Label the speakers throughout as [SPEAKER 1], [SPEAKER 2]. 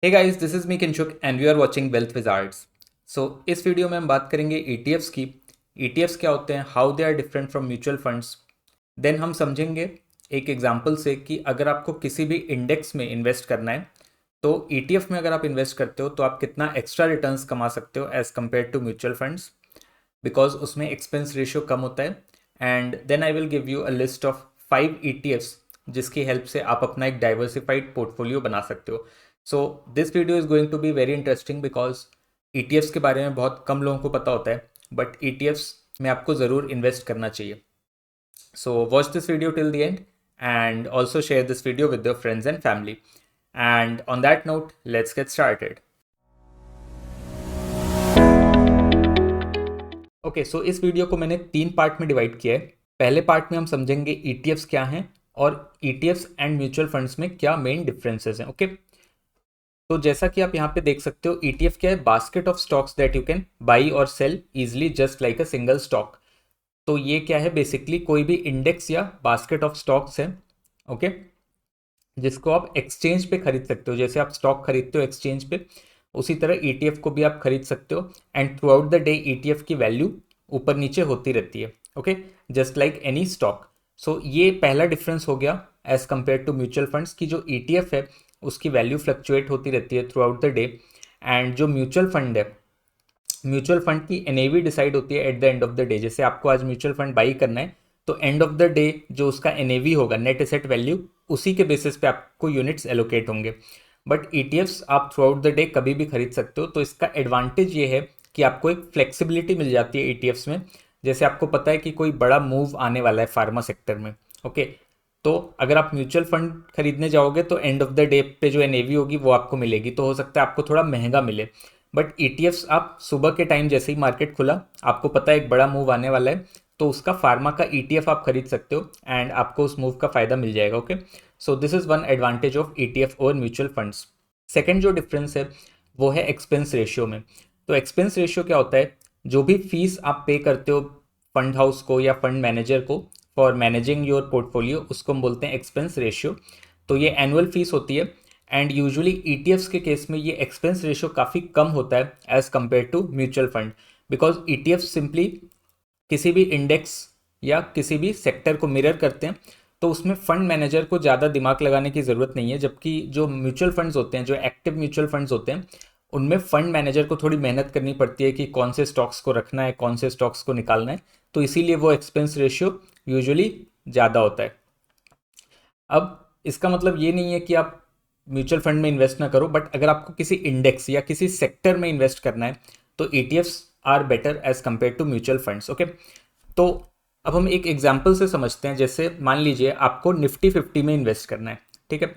[SPEAKER 1] Hey guys, this is me Kinshuk and we are watching wealth wizards. So इस video में हम बात करेंगे ईटीएफ्स की। ईटीएफ्स क्या होते हैं, how they are different from mutual funds. Then हम समझेंगे एक एग्जांपल से कि अगर आपको किसी भी इंडेक्स में इन्वेस्ट करना है तो ईटीएफ में अगर आप इन्वेस्ट करते हो तो आप कितना एक्स्ट्रा रिटर्न्स कमा सकते हो as compare to mutual funds, because उसमें एक्सपेंस रेशियो कम होता है। And then I will give you a list of 5 ETFs जिसकी हेल्प से आप अपना एक डाइवर्सिफाइड पोर्टफोलियो बना सकते हो। So this video is going to be very interesting because ETFs के बारे में बहुत कम लोगों को पता होता है, बट ईटीएफ्स में आपको ज़रूर इन्वेस्ट करना चाहिए। So watch this video till the end and also share this video with your friends and family. And on that note, let's get started. Okay, so इस वीडियो को मैंने 3 पार्ट में divide किया है। पहले पार्ट में हम समझेंगे ईटीएफ्स क्या हैं और ईटीएफ्स एंड म्यूचुअल फंड्स में क्या मेन डिफरेंसेस हैं। ओके, तो जैसा कि आप यहाँ पे देख सकते हो, ईटीएफ क्या है, basket of stocks that you can buy or sell easily just like a single stock. तो ये क्या है, बेसिकली कोई भी इंडेक्स या बास्केट ऑफ स्टॉक्स है, ओके, जिसको आप एक्सचेंज पे खरीद सकते हो। जैसे आप स्टॉक खरीदते हो एक्सचेंज पे, उसी तरह ईटीएफ को भी आप खरीद सकते हो। And throughout the day ETF की वैल्यू ऊपर नीचे होती रहती है, okay, just like any stock. So ये पहला डिफरेंस हो गया as compare to mutual funds की जो ईटीएफ है उसकी वैल्यू फ्लक्चुएट होती रहती है through out the day. And जो म्यूचुअल फंड है, म्यूचुअल फंड की एनएवी डिसाइड होती है at the end of the day. जैसे आपको आज म्यूचुअल फंड बाई करना है तो एंड ऑफ द डे जो उसका एनएवी होगा, नेट एसेट वैल्यू, उसी के बेसिस पे आपको यूनिट्स एलोकेट होंगे। बट ईटीएफ्स आप थ्रू आउट द डे कभी भी खरीद सकते हो। तो इसका एडवांटेज ये है कि आपको एक फ्लेक्सिबिलिटी मिल जाती है ईटीएफ्स में। जैसे आपको पता है कि कोई बड़ा मूव आने वाला है फार्मा सेक्टर में, ओके, तो अगर आप म्यूचुअल फंड खरीदने जाओगे तो एंड ऑफ द डे पे जो एनएवी होगी वो आपको मिलेगी, तो हो सकता है आपको थोड़ा महंगा मिले। बट ईटीएफ्स आप सुबह के टाइम जैसे ही मार्केट खुला, आपको पता है एक बड़ा मूव आने वाला है, तो उसका फार्मा का ईटीएफ आप खरीद सकते हो एंड आपको उस मूव का फायदा मिल जाएगा। Okay, so this is one advantage of ETF और म्यूचुअल फंड्स। सेकेंड जो डिफरेंस है वो है एक्सपेंस रेशियो में। तो एक्सपेंस रेशियो क्या होता है, जो भी फीस आप पे करते हो फंड हाउस को या फंड मैनेजर को फॉर मैनेजिंग योर पोर्टफोलियो, उसको हम बोलते हैं एक्सपेंस रेशियो। तो ये एनुअल फीस होती है। एंड यूजुअली ईटीएफ्स के केस में ये एक्सपेंस रेशियो काफ़ी कम होता है as compare to mutual fund, because ETF simply किसी भी इंडेक्स या किसी भी सेक्टर को मिरर करते हैं, तो उसमें फंड मैनेजर को ज़्यादा दिमाग लगाने की ज़रूरत नहीं है। जबकि जो म्यूचुअल फंड्स होते हैं, जो एक्टिव म्यूचुअल फंड्स होते हैं, उनमें फंड मैनेजर को थोड़ी मेहनत करनी पड़ती है कि कौन से स्टॉक्स को रखना है, कौन से स्टॉक्स को निकालना है। तो इसीलिए वो एक्सपेंस रेशियो यूजुअली ज़्यादा होता है। अब इसका मतलब ये नहीं है कि आप म्यूचुअल फंड में इन्वेस्ट ना करो, बट अगर आपको किसी इंडेक्स या किसी सेक्टर में इन्वेस्ट करना है तो ETFs are better as compare to mutual funds. Okay, तो अब हम एक एग्जाम्पल से समझते हैं। जैसे मान लीजिए आपको निफ्टी 50 में इन्वेस्ट करना है, ठीक है।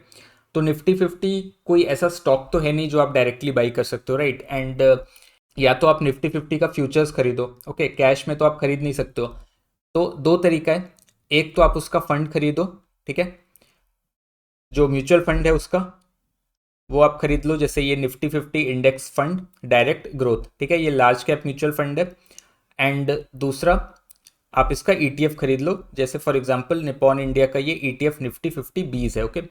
[SPEAKER 1] तो निफ्टी 50 कोई ऐसा स्टॉक तो है नहीं जो आप डायरेक्टली बाई कर सकते हो, राइट। एंड या तो आप निफ्टी 50 का फ्यूचर्स खरीदो, ओके, कैश में तो आप खरीद नहीं सकते हो। तो दो तरीका है, एक तो आप उसका फंड खरीदो, ठीक है, जो म्यूचुअल फंड है उसका वो आप खरीद लो, जैसे ये Nifty 50 index fund direct growth, ठीक है, ये लार्ज कैप म्यूचुअल फंड है। एंड दूसरा आप इसका ईटीएफ खरीद लो, जैसे फॉर एग्जांपल निपॉन इंडिया का ये ईटीएफ निफ्टी 50 बीस है, ओके।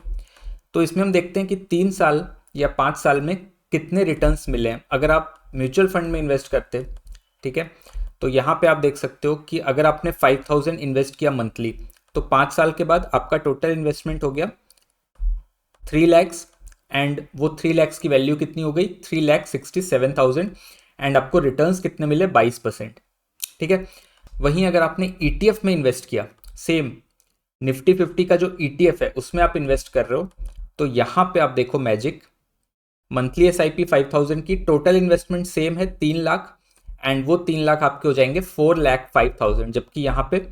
[SPEAKER 1] तो इसमें हम देखते हैं कि 3 साल या 5 साल में कितने रिटर्न्स मिले हैं अगर आप म्यूचुअल फंड में इन्वेस्ट करते, ठीक है। तो यहाँ पे आप देख सकते हो कि अगर आपने 5000 इन्वेस्ट किया मंथली, तो 5 साल के बाद आपका टोटल इन्वेस्टमेंट हो गया 3 लैक्स। एंड वो 3 लैक्स की वैल्यू कितनी हो गई, 3,67,000। एंड आपको रिटर्न्स कितने मिले, 22%, ठीक है। वहीं अगर आपने ईटीएफ में इन्वेस्ट किया, सेम निफ्टी 50 का जो ईटीएफ है उसमें आप इन्वेस्ट कर रहे हो, तो यहाँ पे आप देखो मैजिक, मंथली एसआईपी 5000 की, टोटल इन्वेस्टमेंट सेम है 3 लाख, एंड वो 3 लाख आपके हो जाएंगे 4,05,000। जबकि यहाँ पे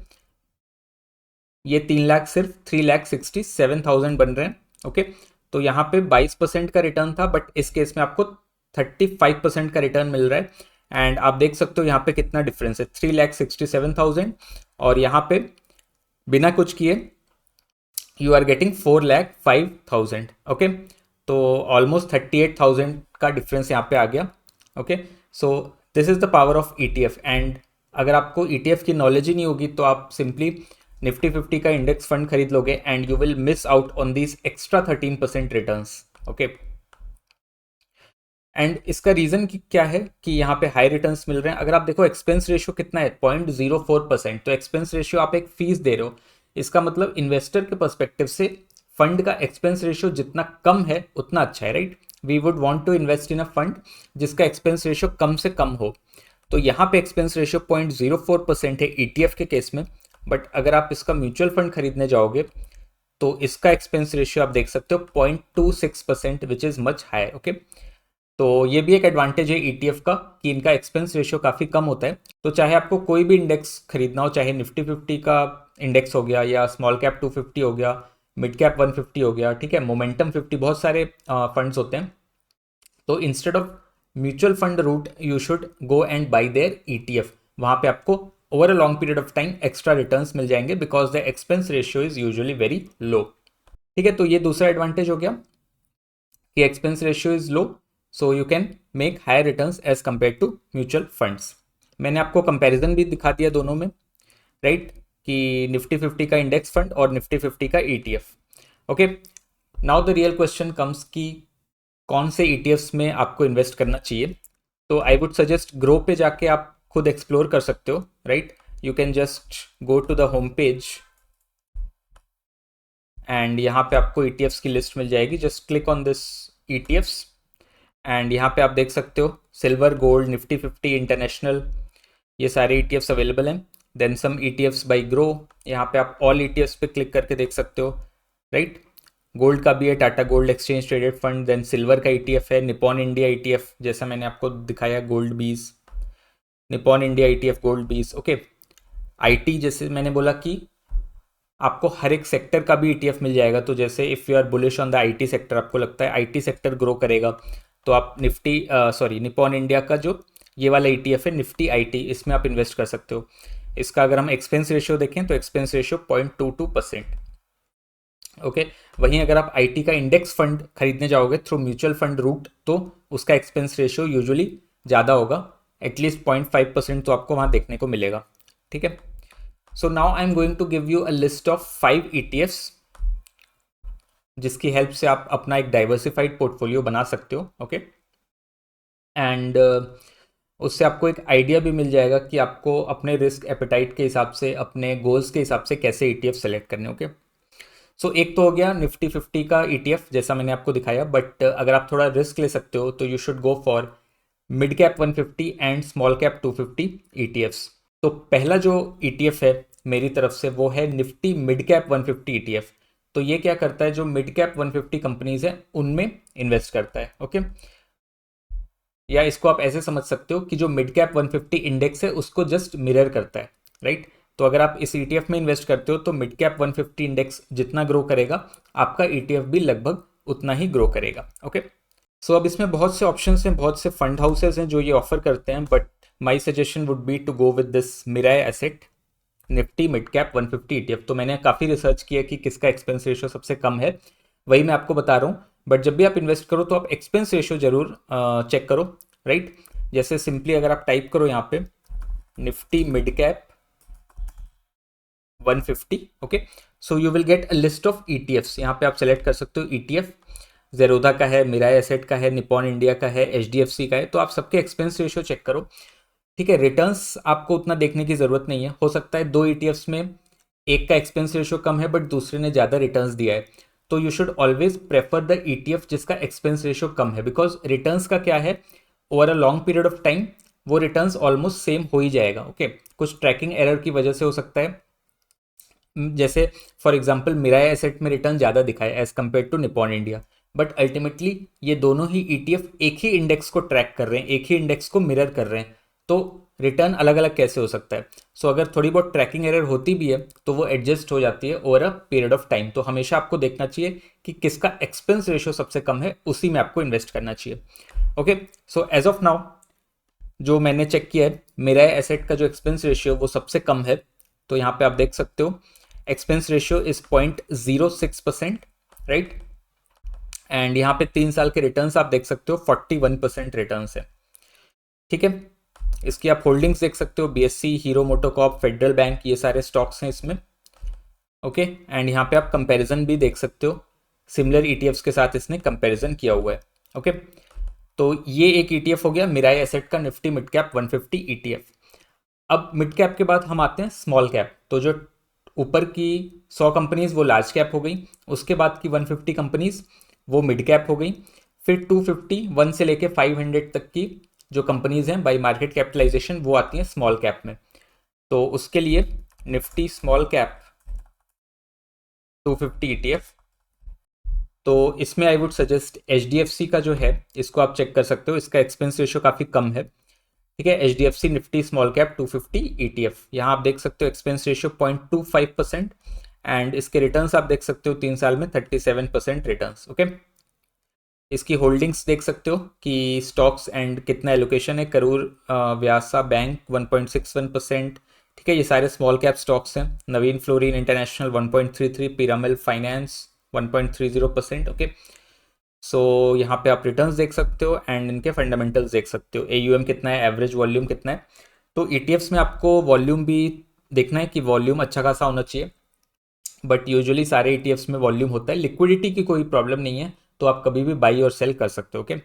[SPEAKER 1] ये 3 लाख सिर्फ 3,67,000 बन रहे हैं, ओके। तो यहाँ पे 22% का रिटर्न था, बट इस केस में आपको 35% का रिटर्न मिल रहा है। एंड आप देख सकते हो यहाँ पे कितना डिफरेंस है, 3,67,000 और यहाँ पे बिना कुछ किए यू आर गेटिंग 4,05,000, ओके। तो ऑलमोस्ट 38,000 का डिफरेंस यहाँ पे आ गया, okay. So this is the power of ETF. And अगर आपको ईटीएफ की नॉलेज ही नहीं होगी तो आप सिंपली निफ्टी 50 का इंडेक्स फंड खरीद लोगे and you will miss out on these extra 13% returns, okay. And इसका रीज़न क्या है कि यहाँ पे हाई रिटर्न्स मिल रहे हैं। अगर आप देखो एक्सपेंस रेशियो कितना है 0.04%, तो एक्सपेंस रेशियो आप एक फीस दे रहे हो, इसका मतलब इन्वेस्टर के पर्सपेक्टिव से फंड का एक्सपेंस रेशियो जितना कम है उतना अच्छा है, right. We would want to invest in a fund जिसका एक्सपेंस रेशियो कम से कम हो। तो यहाँ पे एक्सपेंस रेशियो 0.04% है ईटीएफ के केस में, बट अगर आप इसका म्यूचुअल फंड खरीदने जाओगे तो इसका एक्सपेंस रेशियो आप देख सकते हो 0.26%, which is much high, okay. तो ये भी एक एडवांटेज है ईटीएफ का कि इनका एक्सपेंस रेशियो काफ़ी कम होता है। तो चाहे आपको कोई भी इंडेक्स खरीदना हो, चाहे निफ्टी 50 का इंडेक्स हो गया या स्मॉल कैप 250 हो गया, मिड कैप 150 हो गया, ठीक है, मोमेंटम 50, बहुत सारे फंड्स होते हैं। तो instead of mutual fund route you should go and buy their ETF. वहाँ पे आपको over a long period of time extra returns मिल जाएंगे because the expense ratio is usually very low, ठीक है। तो ये दूसरा एडवांटेज हो गया कि expense ratio is low, so you can make higher returns as compare to mutual funds. मैंने आपको कंपैरिजन भी दिखा दिया दोनों में, राइट, कि निफ्टी 50 का इंडेक्स फंड और निफ्टी 50 का ETF, okay. Now the real question comes कि कौन से ईटीएफ्स में आपको इन्वेस्ट करना चाहिए। तो आई वुड सजेस्ट ग्रो पे जाके आप खुद एक्सप्लोर कर सकते हो, right. You can just go to the home page and यहाँ पे आपको ईटीएफ्स की लिस्ट मिल जाएगी। Just click on this ETFs and यहाँ पे आप देख सकते हो सिल्वर, गोल्ड, निफ्टी 50, इंटरनेशनल, ये सारे ईटीएफ्स अवेलेबल हैं। Then some ETFs bye grow, यहाँ पे आप ऑल ईटीएफ्स पे क्लिक करके देख सकते हो, राइट। गोल्ड का भी है, Tata gold exchange traded fund. Then silver का ईटीएफ है निपॉन इंडिया ईटीएफ, जैसा मैंने आपको दिखाया gold bees, Nippon India ETF gold bees, okay. IT, जैसे मैंने बोला कि आपको हर एक सेक्टर का भी ईटीएफ मिल जाएगा। तो जैसे if you are bullish on the IT sector, आपको लगता है आईटी सेक्टर ग्रो करेगा, तो आप निपॉन इंडिया का जो ये वाला ईटीएफ है निफ्टी आईटी, इसमें आप इन्वेस्ट कर सकते हो। इसका अगर हम एक्सपेंस रेशियो देखें तो एक्सपेंस रेशियो 0.22%, ओके। वहीं अगर आप आईटी का इंडेक्स फंड खरीदने जाओगे थ्रू म्यूचुअल फंड रूट, तो उसका एक्सपेंस रेशियो यूजुअली ज़्यादा होगा, एटलीस्ट 0.5% तो आपको वहाँ देखने को मिलेगा, ठीक है। So now I am going to give you a list of 5 ETFs जिसकी हेल्प से आप अपना एक डाइवर्सिफाइड पोर्टफोलियो बना सकते हो, ओके। एंड उससे आपको एक आइडिया भी मिल जाएगा कि आपको अपने रिस्क एपेटाइट के हिसाब से, अपने गोल्स के हिसाब से कैसे ईटीएफ सेलेक्ट करने, ओके। सो एक तो हो गया निफ्टी 50 का ईटीएफ जैसा मैंने आपको दिखाया, बट अगर आप थोड़ा रिस्क ले सकते हो तो you should go for mid cap 150 and small cap 250 ETFs. तो पहला जो ईटीएफ है मेरी तरफ से वो है निफ्टी मिड कैप 150 ईटीएफ। तो ये क्या करता है, जो मिड कैप 150 कंपनीज है उनमें इन्वेस्ट करता है, ओके। या इसको आप ऐसे समझ सकते हो कि जो मिड कैप 150 इंडेक्स है उसको जस्ट मिरर करता है, राइट। तो अगर आप इस ईटीएफ में इन्वेस्ट करते हो तो मिड कैप 150 इंडेक्स जितना ग्रो करेगा आपका ईटीएफ भी लगभग उतना ही ग्रो करेगा, ओके। सो अब इसमें बहुत से ऑप्शंस हैं, बहुत से फंड हाउसेस हैं जो ये ऑफर करते हैं, but my suggestion would be to go with this Mirae Asset Nifty mid cap 150 ETF. तो मैंने काफ़ी रिसर्च किया कि किसका एक्सपेंस रेशियो सबसे कम है, वही मैं आपको बता रहा हूँ। बट जब भी आप इन्वेस्ट करो तो आप एक्सपेंस रेशियो जरूर चेक करो, राइट। जैसे सिंपली अगर आप टाइप करो यहाँ पे Nifty mid cap 150, okay, so you will get a list of ETFs. यहाँ पे आप सेलेक्ट कर सकते हो ईटीएफ, जेरोधा का है, मिराय एसेट का है, निपॉन इंडिया का है, एचडीएफसी का है। तो आप सबके एक्सपेंस रेशियो चेक करो, ठीक है। रिटर्न्स आपको उतना देखने की ज़रूरत नहीं है, हो सकता है 2 ईटीएफ्स में एक का एक्सपेंस रेशियो कम है बट दूसरे ने ज़्यादा रिटर्न्स दिया है। तो you should always prefer the ETF जिसका एक्सपेंस रेशियो कम है, बिकॉज रिटर्न्स का क्या है, over a long period of time वो रिटर्न्स ऑलमोस्ट सेम हो ही जाएगा, ओके। कुछ ट्रैकिंग एरर की वजह से हो सकता है, जैसे फॉर एग्जाम्पल मिराय एसेट में रिटर्न ज़्यादा दिखाए as compare to Nippon India, but ultimately ये दोनों ही ईटीएफ एक ही इंडेक्स को ट्रैक कर रहे हैं, एक ही इंडेक्स को मिरर कर रहे हैं, तो रिटर्न अलग अलग कैसे हो सकता है। सो अगर थोड़ी बहुत ट्रैकिंग एरर होती भी है तो वो एडजस्ट हो जाती है over a period of time. तो हमेशा आपको देखना चाहिए कि किसका एक्सपेंस रेशियो सबसे कम है, उसी में आपको इन्वेस्ट करना चाहिए, okay. So as of now जो मैंने चेक किया है, मेरा एसेट का जो एक्सपेंस रेशियो वो सबसे कम है। तो यहाँ पे आप देख सकते हो expense ratio is 0.06%, right. And यहाँ पे 3 साल के रिटर्न्स आप देख सकते हो 41% रिटर्न्स है, ठीक है। इसकी आप होल्डिंग्स देख सकते हो, BSc, hero MotoCorp, federal bank, ये सारे स्टॉक्स हैं इसमें, ओके। एंड यहाँ पे आप कंपैरिजन भी देख सकते हो, सिमिलर ईटीएफ्स के साथ इसने कंपैरिजन किया हुआ है, ओके। तो ये एक ETF हो गया मिराई एसेट का निफ्टी मिड कैप 150 ETF। अब मिड कैप के बाद हम आते हैं स्मॉल कैप। तो जो ऊपर की 100 कंपनीज वो लार्ज कैप हो गई, उसके बाद की 150 कंपनीज वो मिड कैप हो गई, फिर 250 1 से लेके 500 तक की जो कंपनीज हैं बाई मार्केट कैपिटलाइजेशन वो आती हैं स्मॉल कैप में। तो उसके लिए निफ्टी स्मॉल कैप 250 ETF। तो इसमें आई वुड सजेस्ट HDFC का जो है इसको आप चेक कर सकते हो, इसका एक्सपेंस रेशियो काफ़ी कम है। ठीक है, HDFC Nifty small cap 250 ETF, यहाँ आप देख सकते हो एक्सपेंस रेशियो 0.25% एंड इसके रिटर्न्स आप देख सकते हो 3 साल में 37% रिटर्न्स। ओके, इसकी होल्डिंग्स देख सकते हो कि स्टॉक्स एंड कितना एलोकेशन है। करूर व्यासा बैंक 1.61%। ठीक है, ये सारे स्मॉल कैप स्टॉक्स हैं। Navin Fluorine International 1.33, Piramal Finance 1.30%। Okay, so यहाँ पे आप रिटर्न्स देख सकते हो एंड इनके फंडामेंटल्स देख सकते हो। AUM कितना है, एवरेज वॉल्यूम कितना है। तो ETFs में आपको वॉल्यूम भी देखना है कि वॉल्यूम अच्छा खासा होना चाहिए, बट यूजुअली सारे ETFs में वॉल्यूम होता है। लिक्विडिटी की कोई प्रॉब्लम नहीं है, तो आप कभी भी बाई और सेल कर सकते हो। ओके,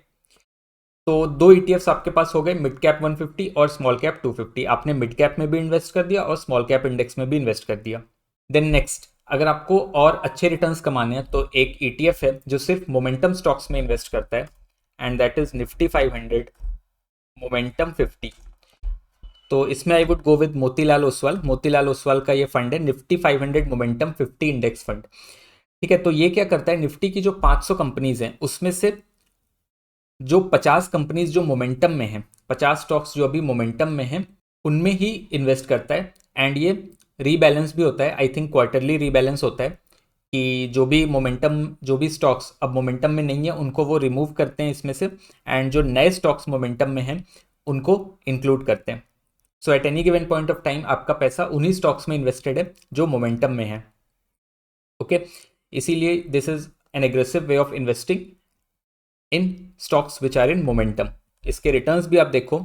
[SPEAKER 1] तो दो ETFs आपके पास हो गए, मिड कैप 150 और स्मॉल कैप 250। आपने मिड कैप में भी इन्वेस्ट कर दिया और स्मॉल कैप इंडेक्स में भी इन्वेस्ट कर दिया। देन नेक्स्ट, अगर आपको और अच्छे रिटर्न्स कमाने हैं तो एक ETF है जो सिर्फ मोमेंटम स्टॉक्स में इन्वेस्ट करता है and that is Nifty 500 momentum 50। तो इसमें I would go with Motilal Oswal. Motilal Oswal का ये फंड है निफ्टी 500 मोमेंटम 50 इंडेक्स फंड। ठीक है, तो ये क्या करता है, निफ्टी की जो 500 कंपनीज हैं उसमें से जो 50 कंपनीज जो मोमेंटम में हैं, 50 स्टॉक्स जो अभी मोमेंटम में हैं उनमें ही इन्वेस्ट करता है। एंड ये रीबैलेंस भी होता है, आई थिंक क्वार्टरली रीबैलेंस होता है कि जो भी स्टॉक्स अब मोमेंटम में नहीं है उनको वो रिमूव करते हैं इसमें से, एंड जो नए स्टॉक्स मोमेंटम में हैं उनको इंक्लूड करते हैं। So at any given point of time आपका पैसा उन्हीं स्टॉक्स में इन्वेस्टेड है जो मोमेंटम में है। ओके, इसीलिए this is an aggressive way of investing in stocks which are in momentum. इसके रिटर्न्स भी आप देखो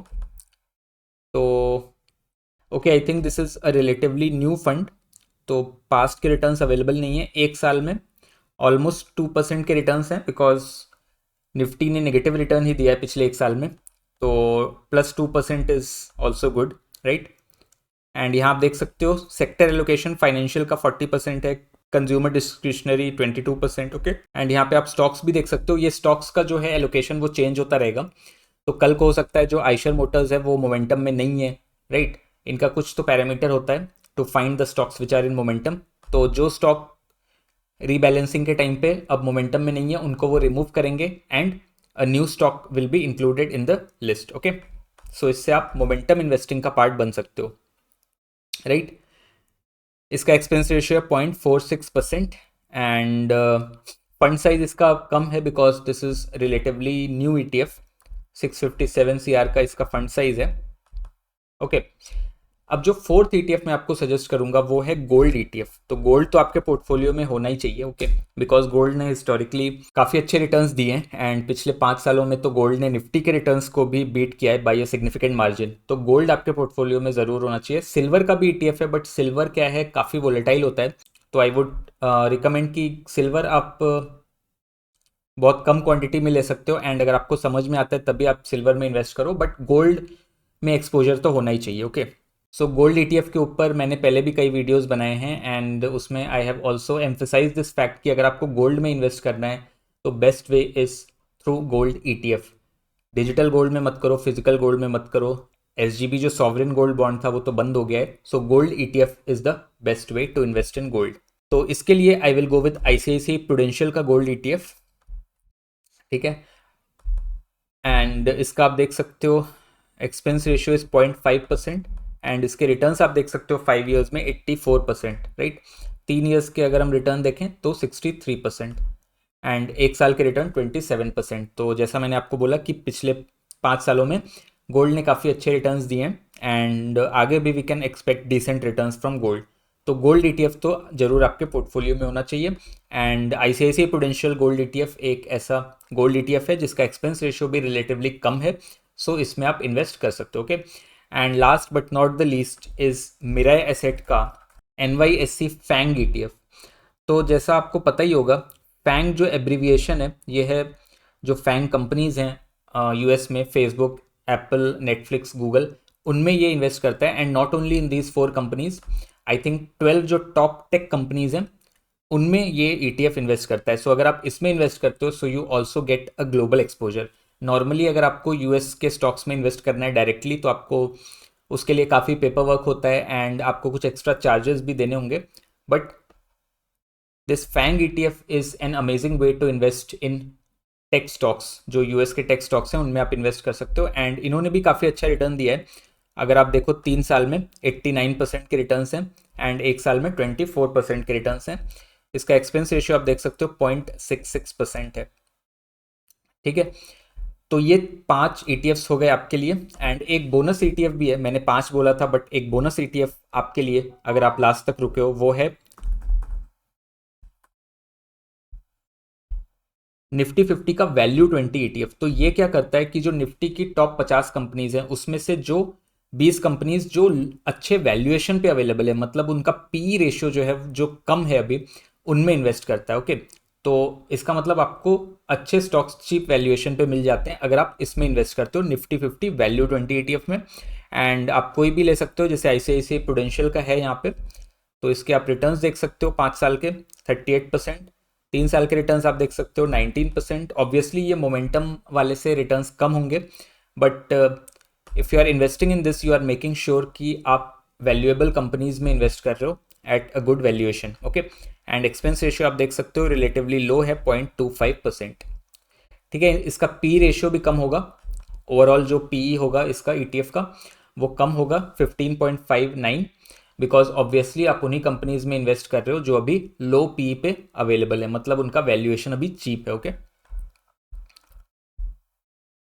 [SPEAKER 1] तो okay, I think this is a relatively new fund, तो पास्ट के रिटर्न्स अवेलेबल नहीं है। एक साल में ऑलमोस्ट 2% के रिटर्न्स हैं, बिकॉज निफ्टी ने नेगेटिव रिटर्न ही दिया है पिछले एक साल में, तो +2% is also good, right. And यहाँ आप देख सकते हो सेक्टर एलोकेशन फाइनेंशियल का 40% है, कंज्यूमर डिस्क्रिशनरी 22%। ओके, एंड यहाँ पे आप स्टॉक्स भी देख सकते हो। ये स्टॉक्स का जो है एलोकेशन वो चेंज होता रहेगा, तो कल को हो सकता है जो आइशर मोटर्स है वो मोमेंटम में नहीं है, राइट। इनका कुछ तो पैरामीटर होता है to find the stocks which are in momentum. तो जो स्टॉक रीबैलेंसिंग के टाइम पे अब मोमेंटम में नहीं है उनको वो रिमूव करेंगे and a new stock will be included in the list. Okay, so इससे आप मोमेंटम इन्वेस्टिंग का पार्ट बन सकते हो, राइट। इसका एक्सपेंस रेशियो है 0.46% एंड फंड साइज इसका कम है because this is relatively new ETF। 657 CR का इसका फंड साइज है। ओके, अब जो फोर्थ ETF मैं आपको सजेस्ट करूंगा वो है गोल्ड ETF। तो गोल्ड तो आपके पोर्टफोलियो में होना ही चाहिए, ओके, बिकॉज गोल्ड ने हिस्टोरिकली काफ़ी अच्छे रिटर्न्स दिए हैं एंड पिछले 5 सालों में तो गोल्ड ने निफ्टी के रिटर्न्स को भी बीट किया है बाय अ सिग्निफिकेंट मार्जिन। तो गोल्ड आपके पोर्टफोलियो में ज़रूर होना चाहिए। सिल्वर का भी ETF है, बट सिल्वर क्या है, काफ़ी वोलेटाइल होता है, तो आई वुड रिकमेंड कि सिल्वर आप बहुत कम क्वांटिटी में ले सकते हो एंड अगर आपको समझ में आता है तभी आप सिल्वर में इन्वेस्ट करो, बट गोल्ड में एक्सपोजर तो होना ही चाहिए। ओके, सो गोल्ड ETF के ऊपर मैंने पहले भी कई वीडियोस बनाए हैं एंड उसमें I have also emphasize this fact कि अगर आपको गोल्ड में इन्वेस्ट करना है तो best way is through gold ETF। Digital gold में मत करो, फिजिकल गोल्ड में मत करो। SGB जो सॉवरेन गोल्ड बॉन्ड था वो तो बंद हो गया है, so gold ETF is the best way to invest in gold. तो इसके लिए I will go with ICICI Prudential का गोल्ड ETF। ठीक है, एंड इसका आप देख सकते हो एक्सपेंस रेशियो इज 0.5% एंड इसके रिटर्न्स आप देख सकते हो 5 ईयर्स में 84%, राइट। 3 ईयर्स के अगर हम रिटर्न देखें तो 63% एंड एक साल के रिटर्न 27%। तो जैसा मैंने आपको बोला कि पिछले 5 सालों में गोल्ड ने काफ़ी अच्छे रिटर्न्स दिए हैं एंड आगे भी we can expect decent returns from gold. तो गोल्ड ETF तो ज़रूर आपके पोर्टफोलियो में होना चाहिए and ICICI Prudential gold ETF एक ऐसा गोल्ड ETF है जिसका एक्सपेंस रेशियो भी रिलेटिवली कम है, सो इसमें आप इन्वेस्ट कर सकते हो। Okay, and last but not the least is Mirae asset का NYSE फैंग ETF। तो जैसा आपको पता ही होगा, फैंग जो एब्रीविएशन है ये है जो फैंग कंपनीज हैं यूएस में फेसबुक, एप्पल, नेटफ्लिक्स, गूगल, उनमें ये इन्वेस्ट करता है। And not only in these 4 companies, I think 12 जो टॉप टेक कंपनीज हैं उनमें ये ETF इन्वेस्ट करता है। सो अगर आप इसमें इन्वेस्ट करते हो so you also get a global exposure. Normally अगर आपको यूएस के स्टॉक्स में इन्वेस्ट करना है डायरेक्टली तो आपको उसके लिए काफ़ी पेपर वर्क होता है एंड आपको कुछ एक्स्ट्रा चार्जेस भी देने होंगे। But this FANG ETF is an amazing way to invest in tech stocks. जो यूएस के टेक स्टॉक्स हैं उनमें आप इन्वेस्ट कर सकते हो एंड इन्होंने भी काफ़ी अच्छा रिटर्न दिया है। अगर आप देखो 3 साल में 89% के रिटर्न्स हैं एंड 1 साल में 24% के रिटर्न्स हैं। इसका एक्सपेंस रेशियो आप देख सकते हो 0.66% है। ठीक है, तो ये 5 ETFs हो गए आपके लिए एंड एक बोनस ETF भी है। मैंने 5 बोला था बट एक बोनस ETF आपके लिए अगर आप लास्ट तक रुके हो वो है निफ्टी 50 का वैल्यू 20 ETF। तो ये क्या करता है कि जो निफ्टी की टॉप 50 कंपनीज हैं उसमें से जो 20 कंपनीज जो अच्छे वैल्यूएशन पे अवेलेबल है, मतलब उनका पी रेशियो जो है जो कम है अभी, उनमें इन्वेस्ट करता है। ओके, तो इसका मतलब आपको अच्छे स्टॉक्स चीप वैल्यूएशन पे मिल जाते हैं अगर आप इसमें इन्वेस्ट करते हो निफ्टी 50 वैल्यू 20 ETF में। एंड आप कोई भी ले सकते हो, जैसे ICICI प्रूडेंशियल का है यहाँ पे, तो इसके आप रिटर्न्स देख सकते हो 5 साल के 38%, 3 साल के रिटर्न्स आप देख सकते हो 19%। ऑब्वियसली ये मोमेंटम वाले से रिटर्न्स कम होंगे but if you are investing in this you are making sure कि आप वैल्यूएबल कंपनीज में इन्वेस्ट कर रहे हो at a good valuation. Okay, and expense ratio आप देख सकते हो रिलेटिवली लो है 0.25%। ठीक है, इसका पी रेशियो भी कम होगा, ओवरऑल जो पी होगा इसका ETF का वो कम होगा 15.59, बिकॉज ऑब्वियसली आप उन्हीं कंपनीज में इन्वेस्ट कर रहे हो जो अभी लो पी पे अवेलेबल है, मतलब उनका वैल्यूएशन अभी चीप है। ओके,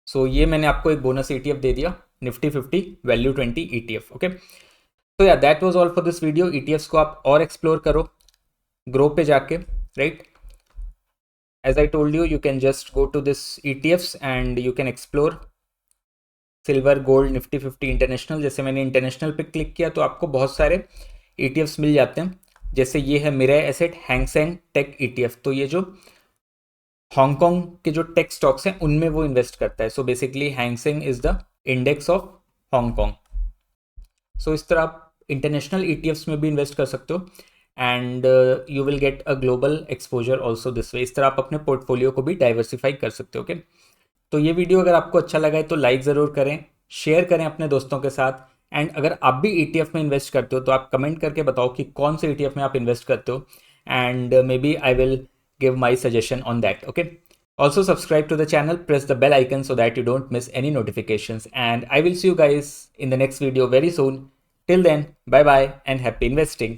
[SPEAKER 1] सो ये मैंने आपको एक बोनस ETF दे दिया, निफ्टी 50 वैल्यू 20 ETF। ओके, तो या that was all for this video. ETFs को आप और एक्सप्लोर करो ग्रो पे जाके, right. As I told you, you can just go to this ETFs and you can explore silver, gold, Nifty 50 international. जैसे मैंने इंटरनेशनल पे क्लिक किया तो आपको बहुत सारे ETFs मिल जाते हैं। जैसे ये है Mirae asset Hang Seng tech ETF, तो ये जो हांगकांग के जो टेक स्टॉक्स हैं उनमें वो इन्वेस्ट करता है। So basically Hang Seng is the index of Hong. सो इस तरह आप इंटरनेशनल ETFs में भी इन्वेस्ट कर सकते हो and you will get a global exposure also this way. इस तरह आप अपने पोर्टफोलियो को भी डाइवर्सिफाई कर सकते हो। ओके, तो ये वीडियो अगर आपको अच्छा लगा है तो लाइक ज़रूर करें, शेयर करें अपने दोस्तों के साथ। एंड अगर आप भी ETF में इन्वेस्ट करते हो तो आप कमेंट करके बताओ कि कौन से ETF में आप इन्वेस्ट करते हो and maybe I will give my suggestion on that. Okay, also subscribe to the channel, press the bell icon so that you don't miss any notifications, and I will see you guys in the next video very soon. Till then, bye bye and happy investing.